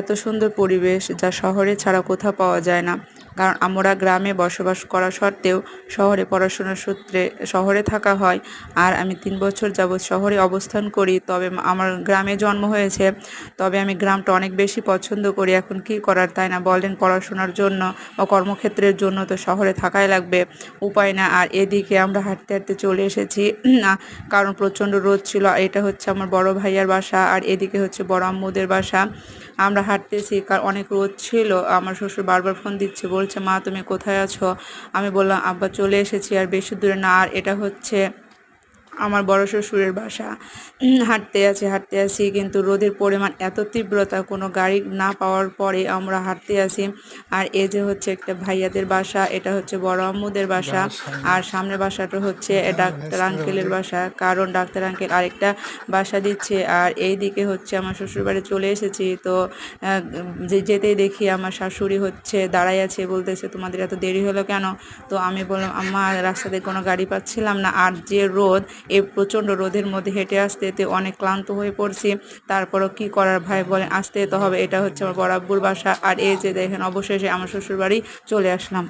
এত সুন্দর পরিবেশ যা শহরে ছাড়া কোথাও পাওয়া যায় না। কারণ আমরা গ্রামে বসবাস করা সত্ত্বেও শহরে পড়াশোনার সূত্রে শহরে থাকা হয়। আর আমি ৩ বছর যাবৎ শহরে অবস্থান করি। তবে আমার গ্রামে জন্ম হয়েছে। তবে আমি গ্রামটা অনেক বেশি পছন্দ করি। এখন কি করার, তাই না বলেন? পড়াশোনার জন্য বা কর্মক্ষেত্রের জন্য তো শহরে থাকাই লাগবে, উপায় না। আর এদিকে আমরা হাঁটতে হাঁটতে চলে এসেছি কারণ প্রচণ্ড রোদ ছিল। এটা হচ্ছে আমার বড় ভাইয়ার বাসা, আর এদিকে হচ্ছে বড় আম্মুদের বাসা। আমরা হাঁটতেছি, কারণ অনেক রোদ ছিল। আমার শ্বশুর বারবার ফোন দিচ্ছে, বলছে, মা তুমি কোথায় আছো? আমি বললাম, আব্বা চলে এসেছি, আর বেশি দূরে না। আর এটা হচ্ছে আমার বড় শ্বশুরের বাসা। হাঁটতে আছি, কিন্তু রোদের পরিমাণ এত তীব্রতা, কোনো গাড়ি না পাওয়ার পরে আমরা হাঁটতে আসি। আর এই যে হচ্ছে একটা ভাইয়াদের বাসা, এটা হচ্ছে বড় আম্মুদের বাসা। আর সামনের বাসাটা হচ্ছে ডাক্তার আঙ্কেলের বাসা, কারণ ডাক্তার আঙ্কেল আরেকটা বাসা দিচ্ছে। আর এই দিকে হচ্ছে আমার শ্বশুর বাড়ি চলে এসেছি। তো যেতেই দেখি আমার শাশুড়ি হচ্ছে দাঁড়াই আছে, বলতেছে, তোমাদের এত দেরি হলো কেন? তো আমি বললাম, আম্মা রাস্তাতে কোনো গাড়ি পাচ্ছিলাম না, আর যে রোদ, এই প্রচণ্ড রোদের মধ্যে হেঁটে আসতে অনেক ক্লান্ত হয়ে পড়ছি। তারপরও কি করার, ভাই বলেন আসতে তো হবে। এটা হচ্ছে আমার বড় আব্বুর বাসা। আর এই যে দেখেন, অবশেষে আমার শ্বশুর বাড়ি চলে আসলাম।